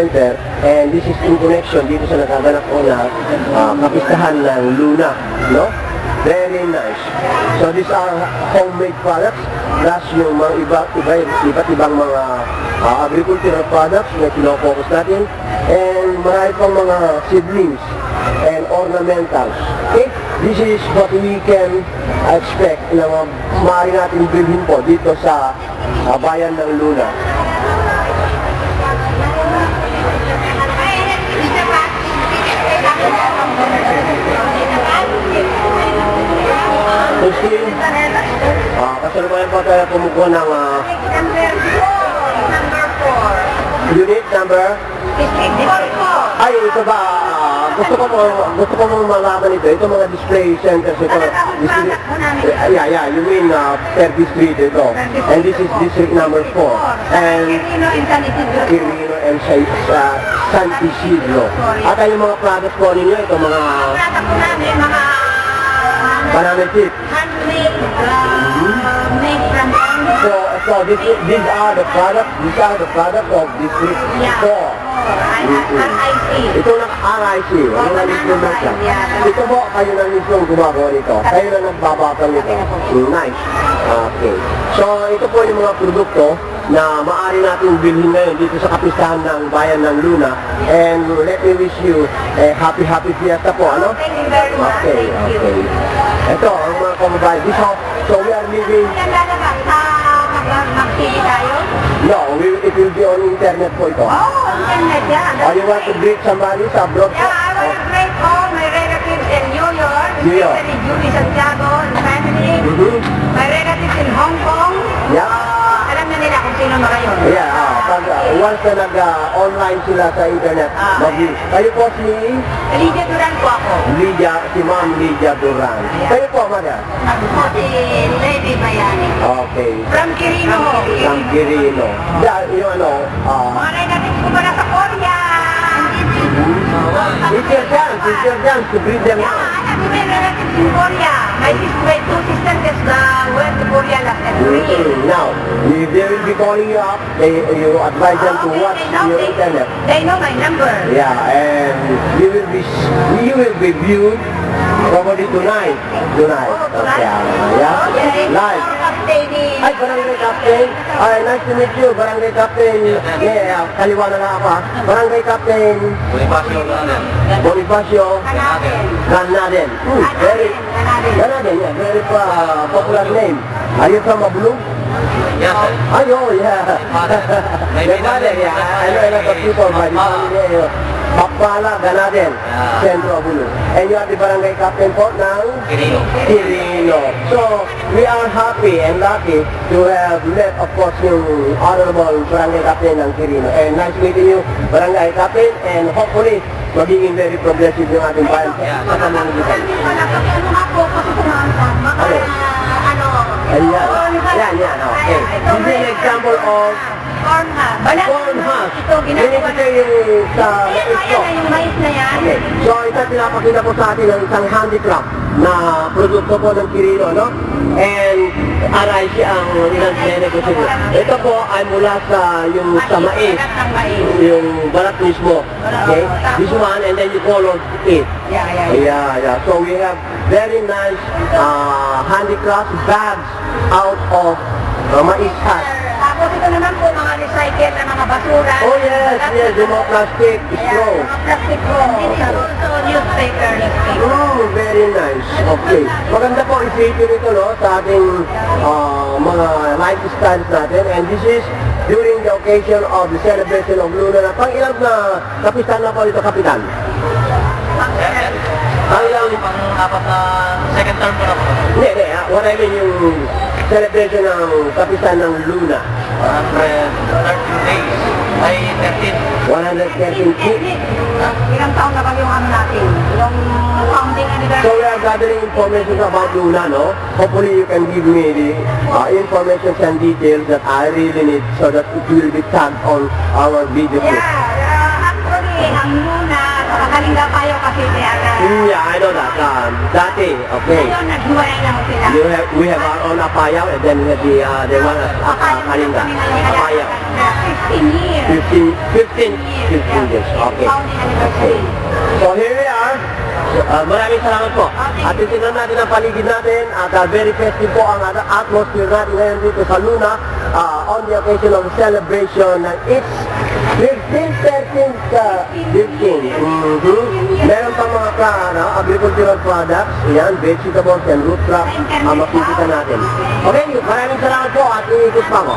Center, and this is in connection dito sa nagaganap ko na kapistahan ng Luna, no? Very nice. So these are homemade products, plus yung mga iba't ibang mga agricultural products na pinofocus natin, and marami pang mga seedlings and ornamentals. Okay? This is what we can expect na maaari natin bilhin po dito sa bayan ng Luna. Okay. Kasalukuyan po tayo kumukuha ng unit number? Ay, ito ba? Gusto ko mong malaman ito. Ito mga display centers. Ito, yeah, you mean per district ito. And this is district number 4. And Quirino and San Isidro. At yung mga products po ninyo, ito mga banana chip. So these are the products of District 4. RIC. Ito ng RIC. Ito po, kayo na mismo gumagawa nito. Kayo na nagbabakal nito. Nice. Okay. So ito po yung mga produkto na maaari natin bilhin ngayon dito sa kapistahan ng bayan ng Luna. And let me wish you a happy fiesta po, ano? Thank you very much. Okay. Ito, ang mga kababayan. So we are living... Mag-TV tayo? No, it will be on internet po ito. Oh, internet yan. Oh, you want to greet somebody sa abroad po? Yeah, I want to greet all my relatives in New York, especially Julie Santiago and family. My relatives in Hong Kong. Yeah. Alam na nila kung sino mga yun. Yeah, pag once na nag-online sila sa internet, kayo po si Lydia Duran po ako. si Ma'am Lydia Duran. Kayo po, Mada? Ako po si Lady Bayani. Okay. From Quirino. From Quirino. Yeah, yung Mga relatives ko pala sa Korea. it's your chance to greet them Yeah, now. I have my relatives in Korea. My two sisters just went to Korea last April. Now, if they will be calling you up, you advise them to watch your internet. They know my number. Yeah, and you will be viewed probably tonight. Okay, yeah. Live. Hi, Barangay Captain. Hi, nice to meet you, Barangay Captain. Yeah, kaliwa na nga ako ha. Barangay Captain Bonifacio Ganaden. Ganaden, yeah, very popular name. Are you from Mabulong? Yes, sir. Yeah. My father, yeah. I know a lot of people, my family, Bakpala, Ganaden, Centro Abulong. And you are the barangay captain po ng Quirino. So, we are happy and lucky to have met, of course, yung honorable barangay captain ng Quirino. And nice meeting you, barangay captain, and hopefully, magiging very progressive yung ating bayan sa pamamagitan. Ayan, okay. This is an example of corn husk. Ito, ginagawa na yung sa ito. Yung mais na yan. Okay. So, ito pinapakita po sa atin ng isang handicraft na produkto po ng Quirino, no? And RIC ang ilang sinenegosyo. Ito po ay mula sa mais. Yung balat mismo. Okay? This one, and then you color it. Yeah. So, we have very nice handicraft bags out of mais husk. Tapos ito naman po mga recycle na mga basura. Oh yes, yung mga plastic straw. Mga plastic straw. Also newspaper. Very nice. Okay. Maganda po i-feature ito, no, sa ating mga lifestyles natin. And this is during the occasion of the celebration of Luna. Pang-ilang na kapitan na po ito, Kapitan? Pang-ilang? Pang-apat na second term ko na po. Hindi. What I mean yung celebration ng kapitan ng Luna. 113 days. Ay, 13. 113 feet. Ilang taon na ba yung ano natin? Yung founding anniversary. So we are gathering information about Luna, no? Hopefully you can give me the information and details that I really need so that it will be tagged on our video clip. Yeah, actually, ang Luna, Kalinga Payo kasi they are... Yeah, I know that. Dati, okay. Ngayon, naghiwalay na ho sila. We have our own Apayao and then we have the one at Kalinga. Apayao. 15 years. 15 years. Okay. Founding anniversary. So here we are. Maraming salamat po. At titignan natin ang paligid natin at very festive po ang atmosphere natin ngayon dito sa Luna on the occasion of the celebration ng its 15th Meron pa mga agricultural products, yan, vegetables and root crops ang makikita natin. Okay, maraming salamat po at iikot pa ko.